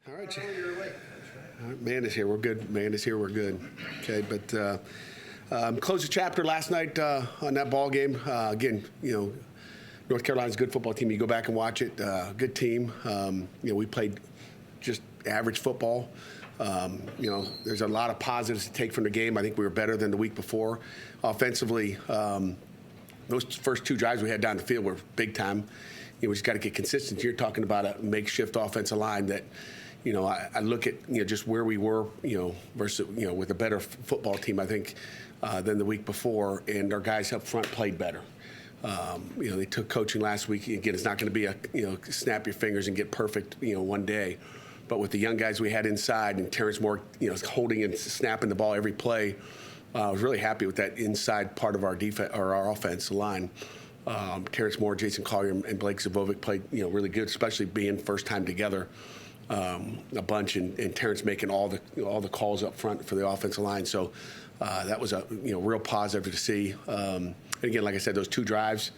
All right. All right, man is here. We're good. Man is here. We're good. Okay, but closed the chapter last night on that ball game. Again, North Carolina's a good football team. You go back and watch it. Good team. We played just average football. There's a lot of positives to take from the game. I think we were better than the week before. Offensively, those first two drives we had down the field were big time. We just got to get consistency. You're talking about a makeshift offensive line that, I look at, just where we were, versus, with a better football team, I think, than the week before, and our guys up front played better. They took coaching last week. Again, it's not going to be a, snap your fingers and get perfect, one day. But with the young guys we had inside and Terrence Moore, holding and snapping the ball every play, I was really happy with that inside part of our defense or our offensive line. Terrence Moore, Jason Collier, and Blake Zavovic played, really good, especially being first time together a bunch, and Terrence making all the calls up front for the offensive line. So that was a real positive to see. And again, like I said, those two drives.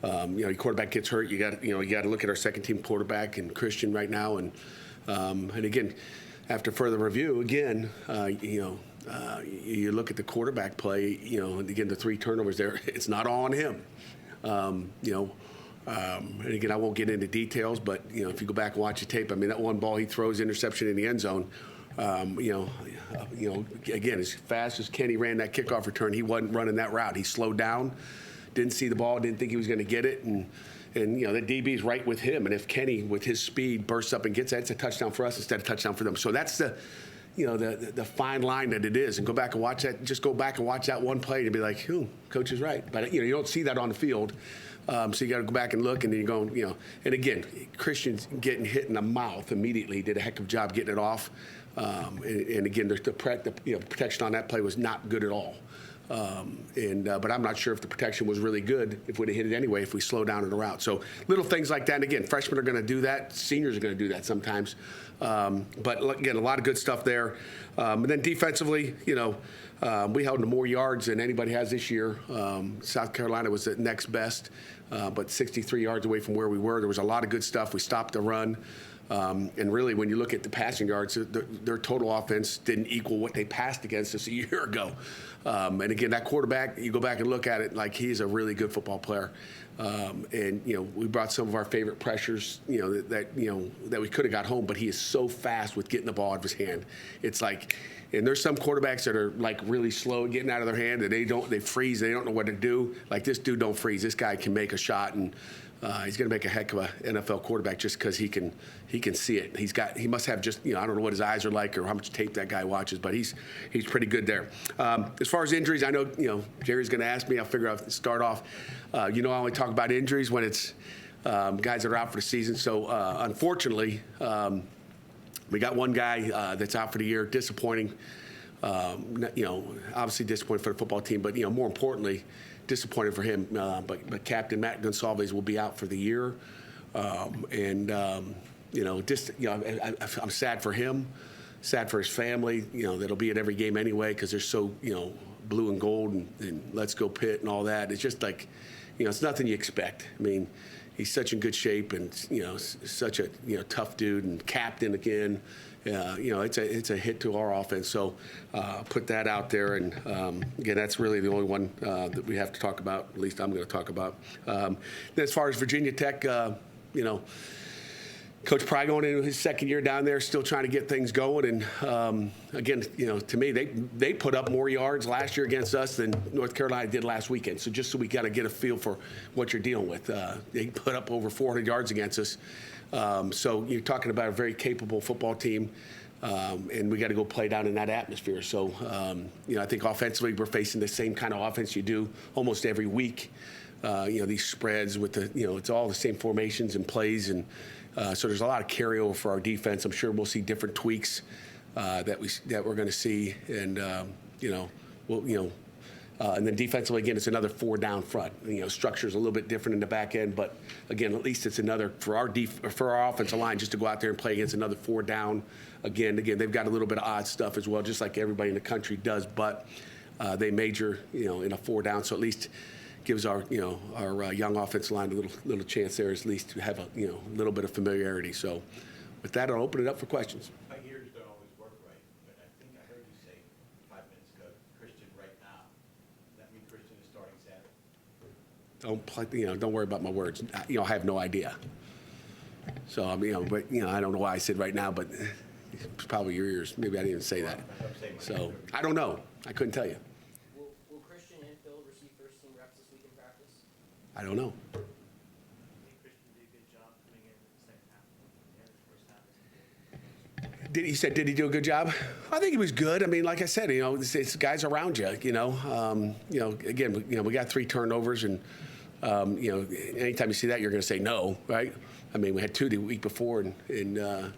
Your quarterback gets hurt. You got to look at our second team quarterback and Christian right now, and again, after further review, again, you look at the quarterback play. And again, the 3 turnovers there. It's not all on him. And again, I won't get into details, but if you go back and watch the tape, I mean, that one ball he throws, interception in the end zone. Again, as fast as Kenny ran that kickoff return, he wasn't running that route. He slowed down, didn't see the ball, didn't think he was going to get it, and the DB's right with him. And if Kenny, with his speed, bursts up and gets that, it's a touchdown for us instead of a touchdown for them. So that's the fine line that it is. And go back and watch that. Just go back and watch that one play and be like, coach is right. But you don't see that on the field. So you got to go back and look, and then you're going, And again, Christian's getting hit in the mouth immediately. Did a heck of a job getting it off. And again, the protection on that play was not good at all. But I'm not sure if the protection was really good if we'd have hit it anyway if we slow down in the route. So little things like that. And again, freshmen are going to do that. Seniors are going to do that sometimes. But again, a lot of good stuff there. And then defensively, we held more yards than anybody has this year. South Carolina was the next best, but 63 yards away from where we were. There was a lot of good stuff. We stopped the run. And really, when you look at the passing yards, their total offense didn't equal what they passed against us a year ago. And again, that quarterback, you go back and look at it, like he's a really good football player. And we brought some of our favorite pressures, that we could have got home, but he is so fast with getting the ball out of his hand. It's like, and there's some quarterbacks that are like really slow getting out of their hand, and they freeze, they don't know what to do. Like this dude don't freeze. This guy can make a shot, and he's going to make a heck of an NFL quarterback just because he can see it. He must have just, I don't know what his eyes are like or how much tape that guy watches, but he's pretty good there. As far as injuries, I know, Jerry's going to ask me. I'll figure out start off. I only talk about injuries when it's guys that are out for the season. So unfortunately, we got one guy that's out for the year. Disappointing. Obviously disappointing for the football team, but more importantly, disappointed for him. But Captain Matt Gonsalves will be out for the year, I'm sad for him, sad for his family. That'll be at every game anyway because they're so blue and gold and let's go Pitt and all that. It's just like, it's nothing you expect. I mean, he's such in good shape and such a tough dude and captain again. It's a hit to our offense. So put that out there. And again, that's really the only one that we have to talk about. At least I'm going to talk about. Then as far as Virginia Tech, Coach Pry going into his second year down there, still trying to get things going. And again, to me, they put up more yards last year against us than North Carolina did last weekend. So just so we got to get a feel for what you're dealing with, they put up over 400 yards against us. So you're talking about a very capable football team, and we got to go play down in that atmosphere. So I think offensively we're facing the same kind of offense you do almost every week. These spreads with it's all the same formations and plays and. So there's a lot of carryover for our defense. I'm sure we'll see different tweaks that we're going to see, and and then defensively again, it's another 4 down front. Structure's a little bit different in the back end, but again, at least it's another for our offensive line just to go out there and play against another 4 down. Again, they've got a little bit of odd stuff as well, just like everybody in the country does, but they major in a 4 down, so at least. Gives our young offensive line a little chance there, at least to have a little bit of familiarity. So with that, I'll open it up for questions. My ears don't always work right, but I think I heard you say 5 minutes ago, Christian right now. Does that mean Christian is starting Saturday? Don't worry about my words. I have no idea. So, but, I don't know why I said right now, but it's probably your ears. Maybe I didn't even say that. So, I don't know. I couldn't tell you. Will Christian and Phil receive first team reps this week in practice? I don't know. I think Christian did a good job coming in the second half and the first half. Did he do a good job? I think he was good. I mean, like I said, it's guys around you. Again, we got 3 turnovers, and anytime you see that, you're going to say no, right? I mean, we had 2 the week before, and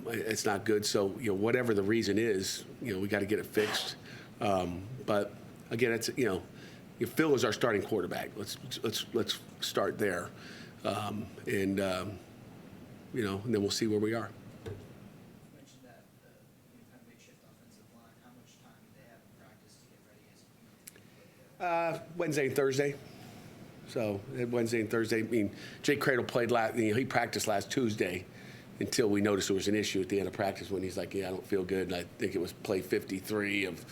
it's not good. So whatever the reason is, we got to get it fixed. But again, it's Phil is our starting quarterback. Let's start there, and then we'll see where we are. You mentioned that the kind of makeshift offensive line. How much time do they have in practice to get ready as a unit? Wednesday and Thursday. So Wednesday and Thursday. I mean, Jake Cradle played he practiced last Tuesday until we noticed there was an issue at the end of practice when he's like, "Yeah, I don't feel good." And I think it was play 53 of,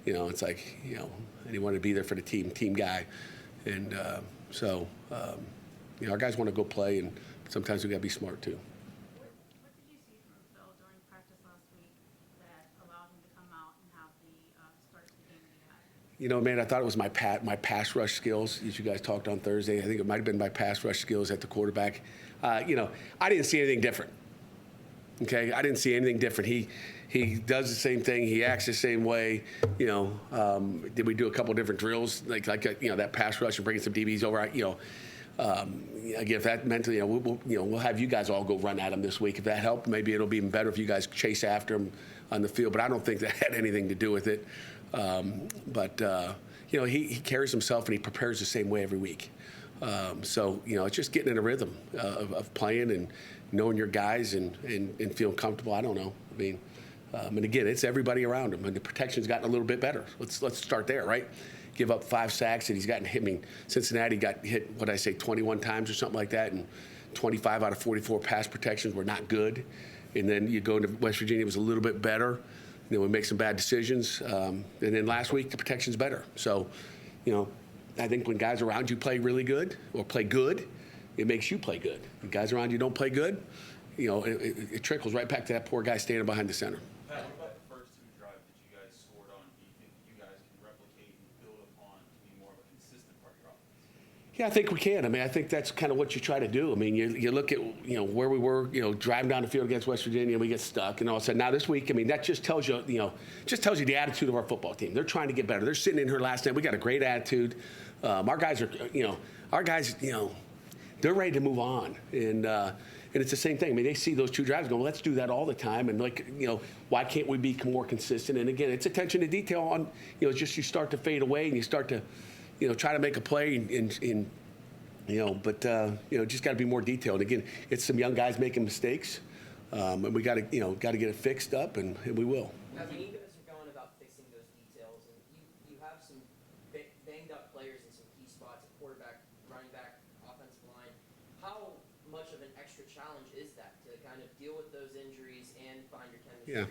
it's like, and he wanted to be there for the team guy, and our guys want to go play, and sometimes we got to be smart too. What did you see from Phil during practice last week that allowed him to come out and have the start to the game that he had? Man, I thought it was my pass rush skills, as you guys talked on Thursday. I think it might have been my pass rush skills at the quarterback. I didn't see anything different. Okay, I didn't see anything different. He does the same thing. He acts the same way. Did we do a couple different drills like that pass rush and bringing some DBs over? Again, if that meant we'll have you guys all go run at him this week. If that helped, maybe it'll be even better if you guys chase after him on the field. But I don't think that had anything to do with it. He carries himself and he prepares the same way every week. It's just getting in a rhythm of playing and knowing your guys and feeling comfortable. I don't know. I mean, and again, it's everybody around him, and the protection's gotten a little bit better. Let's start there, right? Give up 5 sacks, and he's gotten hit. I mean, Cincinnati got hit, 21 times or something like that, and 25 out of 44 pass protections were not good. And then you go to West Virginia, it was a little bit better. We make some bad decisions. And then last week, the protection's better. So, I think when guys around you play really good or play good, it makes you play good. When guys around you don't play good, it trickles right back to that poor guy standing behind the center. Pat, what about the first 2 drives that you guys scored on? Do you think you guys can replicate and build upon to be more of a consistent part of your offense? Yeah, I think we can. I mean, I think that's kind of what you try to do. I mean, you look at, where we were, driving down the field against West Virginia, and we get stuck, and all of a sudden, now this week, I mean, that just tells you, the attitude of our football team. They're trying to get better. They're sitting in here last night. We got a great attitude. Our guys are, they're ready to move on. And it's the same thing. I mean, they see those 2 drives going, let's do that all the time. And why can't we be more consistent? And again, it's attention to detail on, just you start to fade away and you start to, try to make a play just got to be more detailed. And again, it's some young guys making mistakes, and we got to get it fixed up, and we will. When you guys are going about fixing those details, and you have some banged up players in some key spots at quarterback, running back, offensive line, how much of an extra challenge is that to kind of deal with those injuries and find your chemistry? Yeah,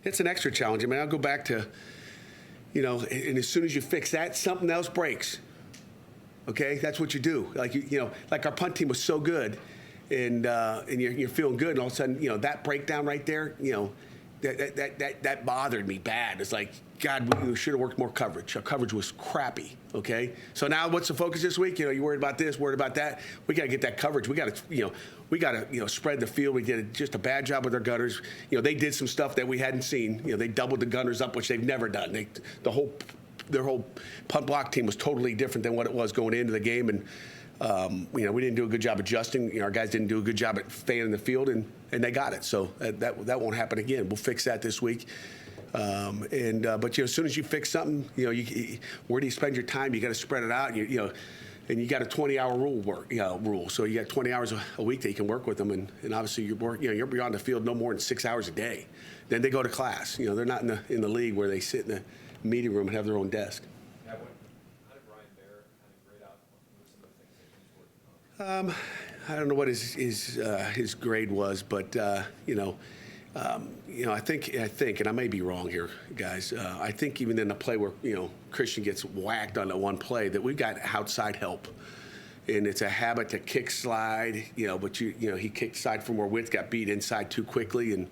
it's an extra challenge. I mean, I'll go back to, and as soon as you fix that, something else breaks. Okay, that's what you do. Like our punt team was so good, and you're feeling good, and all of a sudden, that breakdown right there, that bothered me bad. It's like, God, we should have worked more coverage. Our coverage was crappy. Okay, so now what's the focus this week? You worried about this, worried about that. We got to get that coverage. We got to, spread the field. We did just a bad job with our gunners. They did some stuff that we hadn't seen. They doubled the gunners up, which they've never done. Their whole punt block team was totally different than what it was going into the game, and we didn't do a good job adjusting. Our guys didn't do a good job at fanning the field, and they got it. So that won't happen again. We'll fix that this week. But as soon as you fix something, where do you spend your time? You got to spread it out. And you got a 20-hour rule. So you got 20 hours a week that you can work with them, and obviously you're beyond the field no more than 6 hours a day. Then they go to class. They're not in the league where they sit in the meeting room and have their own desk. How did Ryan Bear kind of grade out some of the things that he's working on? I don't know what his grade was, but I think, and I may be wrong here, guys. I think even in the play where Christian gets whacked on the one play, that we've got outside help, and it's a habit to kick slide. But he kicked slide from where Witt got beat inside too quickly, and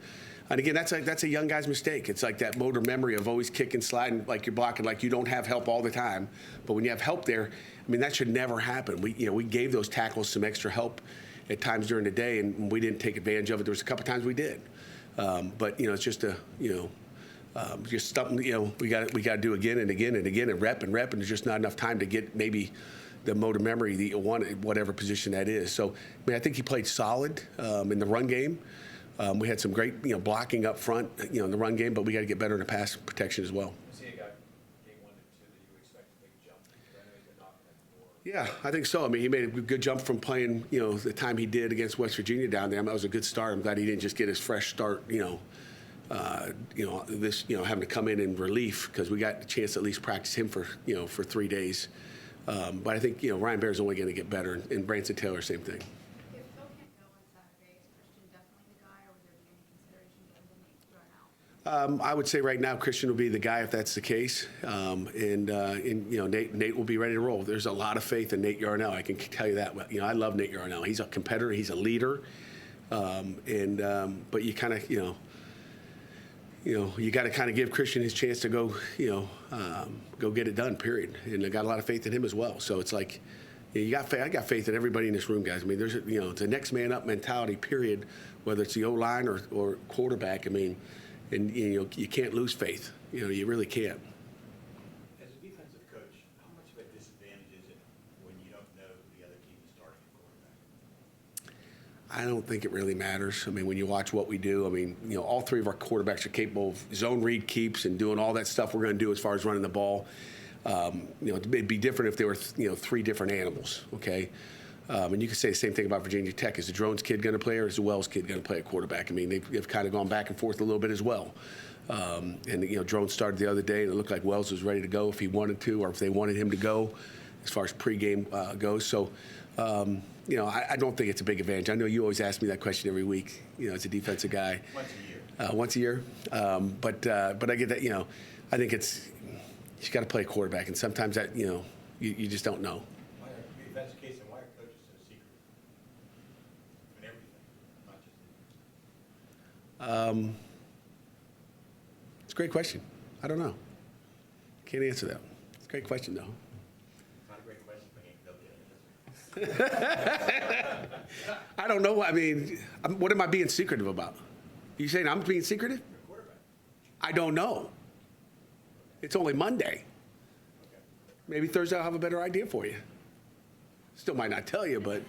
again, that's a young guy's mistake. It's like that motor memory of always kicking, sliding, like you're blocking, like you don't have help all the time. But when you have help there, I mean, that should never happen. We gave those tackles some extra help at times during the day, and we didn't take advantage of it. There was a couple times we did. But it's just just something we got to do again and again and again and rep, and there's just not enough time to get maybe the motor memory, the one, whatever position that is. So I mean, I think he played solid in the run game. We had some great blocking up front in the run game, but we got to get better in the pass protection as well. Was he a guy game 1 to 2 that you expect to make a jump? I know he's been knocking at the door. Yeah, I think so. I mean, he made a good jump from playing, the time he did against West Virginia down there. I mean, that was a good start. I'm glad he didn't just get his fresh having to come in relief, because we got a chance to at least practice him for 3 days. But I think, Ryan Baer's only going to get better, and Branson Taylor, same thing. If Phil can't go on Saturday, is Christian definitely the guy, or would there be any consideration given to Nate thrown out? I would say right now Christian will be the guy if that's the case, Nate will be ready to roll. There's a lot of faith in Nate Yarnell. I can tell you that. I love Nate Yarnell. He's a competitor. He's a leader, but you kind of you got to kind of give Christian his chance to go go get it done. Period. And I got a lot of faith in him as well. So it's like I got faith in everybody in this room, guys. I mean, there's it's a next man up mentality. Period. Whether it's the O-line or quarterback. I mean. And you can't lose faith. You really can't. As a defensive coach, how much of a disadvantage is it when you don't know who the other team is starting at quarterback? I don't think it really matters. I mean, when you watch what we do, I mean, all three of our quarterbacks are capable of zone read keeps and doing all that stuff we're going to do as far as running the ball. It'd be different if there were three different animals. Okay. And you could say the same thing about Virginia Tech. Is the Drones kid going to play, or is the Wells kid going to play at quarterback? I mean, they've kind of gone back and forth a little bit as well. Drones started the other day, and it looked like Wells was ready to go if he wanted to, or if they wanted him to go, as far as pregame goes. So, I don't think it's a big advantage. I know you always ask me that question every week. As a defensive guy. Once a year. But I get that. I think you got to play quarterback, and sometimes that you just don't know. If that's the case, then why are coaches so secretive in everything, not just It's a great question. I don't know. Can't answer that. It's a great question, though. not a great question, but they'll get it. I don't know. I mean, what am I being secretive about? You saying I'm being secretive? You're a quarterback. I don't know. It's only Monday. Okay. Maybe Thursday I'll have a better idea for you. Still might not tell you, but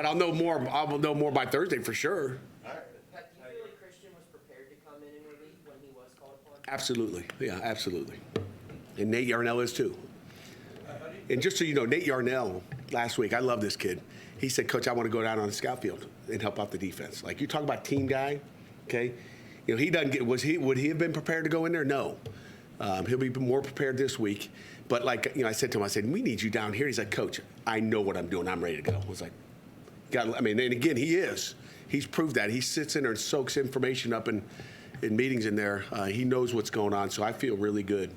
I'll know more. I'll know more by Thursday for sure. Pat, do you feel like Christian was prepared to come in and relief when he was called upon? Absolutely. Yeah, absolutely. And Nate Yarnell is too. And just so you know, Nate Yarnell last week, I love this kid. He said, Coach, I want to go down on the scout field and help out the defense. Like, you talk about team guy, okay? He doesn't get, would he have been prepared to go in there? No. He'll be more prepared this week. But I said to him, we need you down here. He's like, Coach, I know what I'm doing. I'm ready to go. I was like, and again, he is. He's proved that. He sits in there and soaks information up in meetings in there. He knows what's going on, so I feel really good.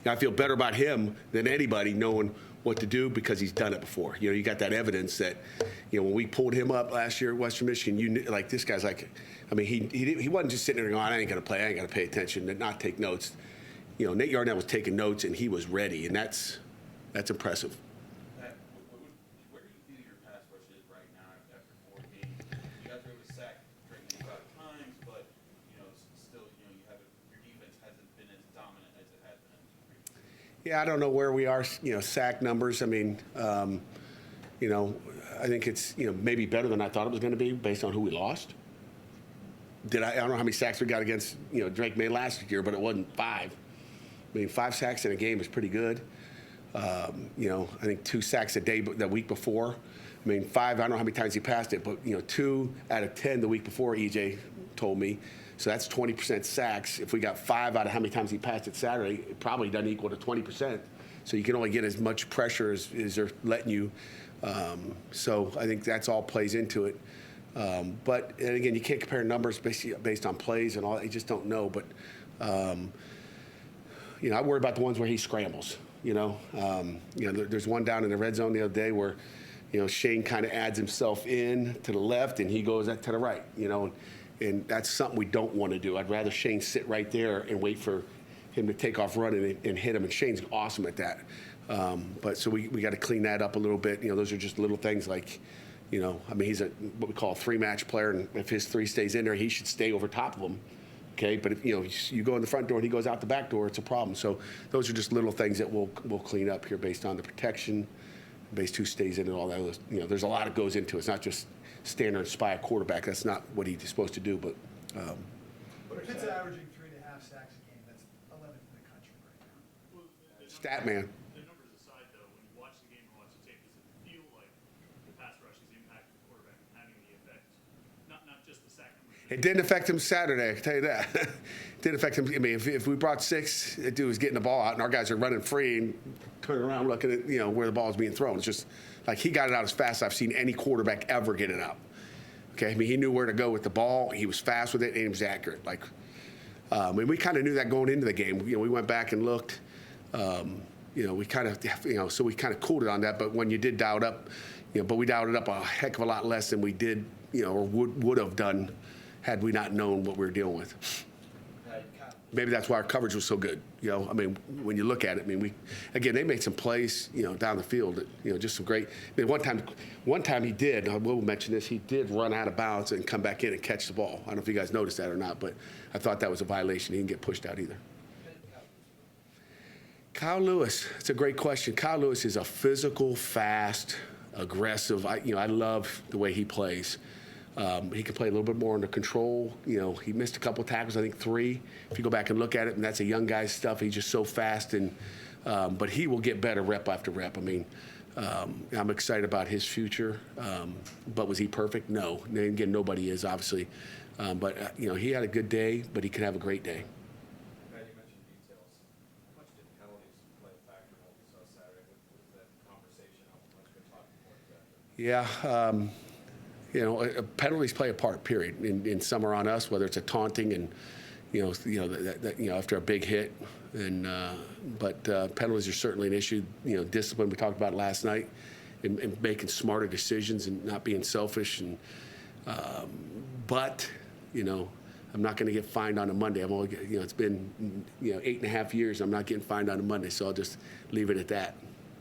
I feel better about him than anybody knowing what to do because he's done it before. You got that evidence that, when we pulled him up last year at Western Michigan, you knew, this guy's he wasn't just sitting there going, I ain't going to play, I ain't going to pay attention and not take notes. Nate Yarnell was taking notes and he was ready, and that's impressive. Where do you feel your pass rush is right now after 4 games? You guys were able to sack 35 times, but still, your defense hasn't been as dominant as it has been in previous. Yeah, I don't know where we are, sack numbers. I think it's, maybe better than I thought it was going to be based on who we lost. I don't know how many sacks we got against, Drake May last year, but it wasn't 5. 5 sacks in a game is pretty good. I think 2 sacks a day the week before. 5, I don't know how many times he passed it, but, 2 out of 10 the week before, EJ told me. So that's 20% sacks. If we got 5 out of how many times he passed it Saturday, it probably doesn't equal to 20%. So you can only get as much pressure as they're letting you So I think that's all plays into it. But and again, you can't compare numbers based on plays and all. You just don't know. But I worry about the ones where he scrambles. There's one down in the red zone the other day where Shane kind of adds himself in to the left and he goes to the right. And that's something we don't want to do. I'd rather Shane sit right there and wait for him to take off running and hit him. And Shane's awesome at that. But so we got to clean that up a little bit. Those are just little things like. He's what we call a 3-match player, and if his 3 stays in there, he should stay over top of him. Okay, but if you go in the front door and he goes out the back door, it's a problem. So those are just little things that we'll clean up here based on the protection, based who stays in and all that. There's a lot that goes into it. It's not just stand there and spy a quarterback. That's not what he's supposed to do. But Pitt's averaging 3.5 sacks a game. That's 11th in the country right now. stat man. The numbers aside, though, when you watch the game or watch the tape, does it feel like the pass rush is impacting the quarterback and having the effect, not just the sack numbers? It didn't affect him Saturday, I can tell you that. It didn't affect him. If we brought 6, that dude was getting the ball out, and our guys are running free and turning around looking at where the ball is being thrown. It's just like he got it out as fast as I've seen any quarterback ever get it out. Okay, he knew where to go with the ball. He was fast with it, and he was accurate. And we kind of knew that going into the game. We went back and looked. We kind of, so we kind of cooled it on that. But when you did dial it up, but we dialed it up a heck of a lot less than we did, or would have done had we not known what we were dealing with. Maybe that's why our coverage was so good. When you look at it, they made some plays, down the field, just some great. One time he did. I will mention this. He did run out of bounds and come back in and catch the ball. I don't know if you guys noticed that or not, but I thought that was a violation. He didn't get pushed out either. Kyle Lewis. It's a great question. Kyle Lewis is a physical, fast, aggressive. I love the way he plays. He can play a little bit more under control. He missed a couple tackles, I think 3. If you go back and look at it, and that's a young guy's stuff. He's just so fast, but he will get better rep after rep. I'm excited about his future. But was he perfect? No. And again, nobody is, obviously. But he had a good day, but he could have a great day. Matt, you mentioned details. How much did penalties play a factor in what we saw Saturday? What was that conversation? How much good talking points after? Yeah. Penalties play a part, period. And some are on us, whether it's a taunting and, after a big hit. But penalties are certainly an issue. Discipline, we talked about last night, and making smarter decisions and not being selfish. But I'm not going to get fined on a Monday. I've only, it's been, 8.5 years. I'm not getting fined on a Monday, so I'll just leave it at that.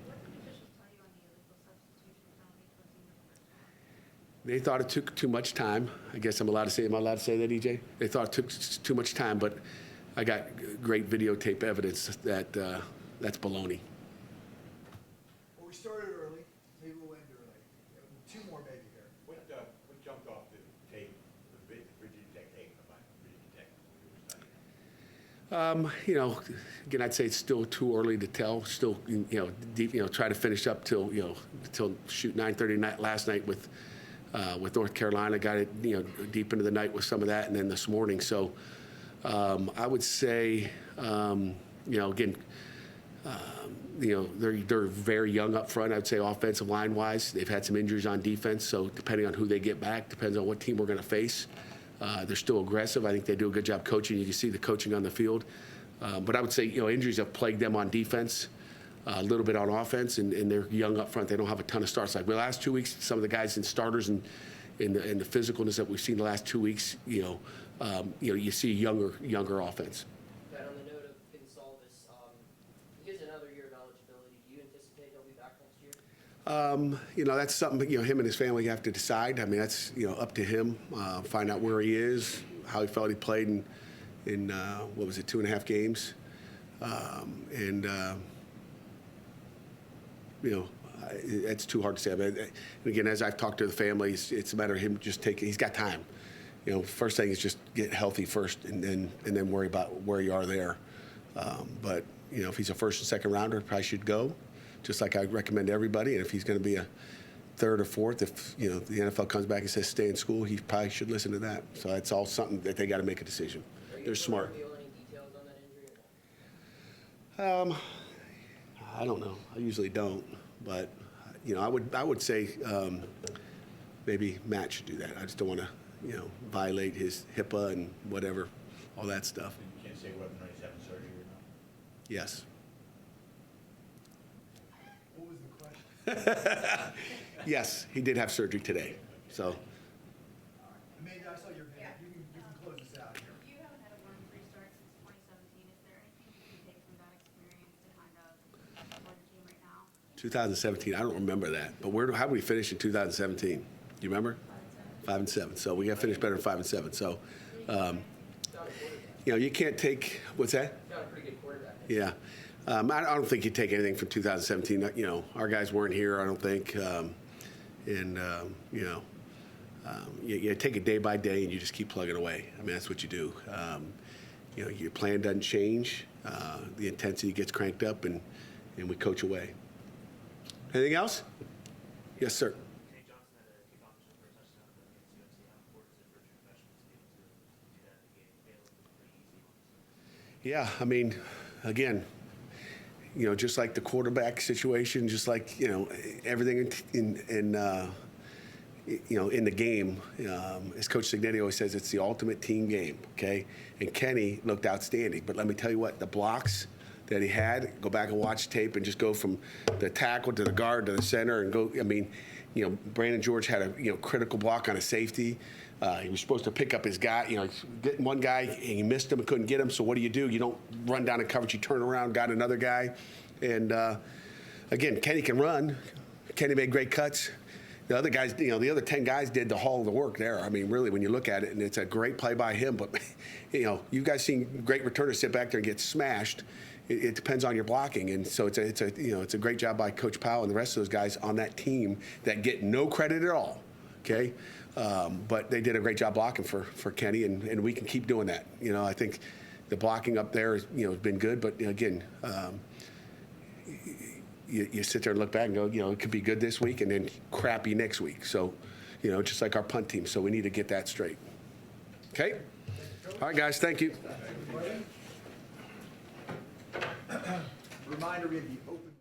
What did the officials tell you on the illegal substitution penalty towards the end of the first half? They thought it took too much time. I guess am I allowed to say that, EJ? They thought it took too much time, but I got great videotape evidence that that's baloney. Well, we started early. Maybe we'll end early. 2 more maybe here. What jumped off the tape, the Virginia Tech tape about Virginia Tech when you were studying? Again, I'd say it's still too early to tell. Still, deep, try to finish up till shoot 9:30 last night with North Carolina. Got it, deep into the night with some of that, and then this morning. So I would say, again, they're very young up front. I'd say offensive line wise, they've had some injuries on defense. So depending on who they get back, depends on what team we're going to face. They're still aggressive. I think they do a good job coaching. You can see the coaching on the field. But I would say, injuries have plagued them on defense, a little bit on offense, and they're young up front. They don't have a ton of starts. Like the last 2 weeks, some of the guys in starters and the physicalness that we've seen the last 2 weeks, you see younger offense. That on the note of Gonsalves, he has another year of eligibility. Do you anticipate he'll be back next year? That's something him and his family have to decide. That's up to him. Find out where he is, how he felt he played in what was it, 2.5 games, it's too hard to say. And again, as I've talked to the family, it's a matter of him just taking. He's got time. First thing is just get healthy first, and then worry about where you are there. But if he's a first and second rounder, probably should go, just like I recommend to everybody. And if he's going to be a third or fourth, if the NFL comes back and says stay in school, he probably should listen to that. So that's all something that they got to make a decision. They're smart. Are you able to reveal any details on that injury or no? I don't know. I usually don't, but I would say maybe Matt should do that. I just don't want to, violate his HIPAA and whatever, all that stuff. You can't say whether or not he's having surgery or not. Yes. What was the question? Yes, he did have surgery today. So, Amanda, I saw your hand. You can close this out here. You haven't had a worm-free start since 2017. Is there anything you can take from that experience to kind of support the team right now? 2017, I don't remember that. But how did we finish in 2017? You remember? 5-7. So we got to finish better than 5-7. So, you can't take, what's that? Got a pretty good quarterback. Yeah. I don't think you take anything from 2017. Our guys weren't here, I don't think. You take it day by day and you just keep plugging away. I mean, that's what you do. Your plan doesn't change. The intensity gets cranked up and we coach away. Anything else? Yes, sir. Nate Johnson had a kickoff return for a touchdown against UNC. How important is it for true professionals to be able to do that in the game? Baylor was pretty easy. Yeah, I mean, again, just like the quarterback situation, just like, everything in the game, as Coach Signetti always says, it's the ultimate team game, okay? And Kenny looked outstanding. But let me tell you what, the blocks that he had, go back and watch tape and just go from the tackle to the guard to the center and go, Brandon George had a, critical block on a safety. He was supposed to pick up his guy, getting one guy, and he missed him and couldn't get him. So what do? You don't run down in coverage. You turn around, got another guy. And, again, Kenny can run. Kenny made great cuts. The other guys, the other 10 guys did all the work there. I mean, really, when you look at it, and it's a great play by him. But, you guys seen great returners sit back there and get smashed. It depends on your blocking, and so it's a great job by Coach Powell and the rest of those guys on that team that get no credit at all. Okay, but they did a great job blocking for Kenny, and we can keep doing that. I think the blocking up there has been good, but again, you sit there and look back and go, it could be good this week and then crappy next week. So, just like our punt team. So we need to get that straight. Okay. All right, guys. Thank you. Reminder, we have the open.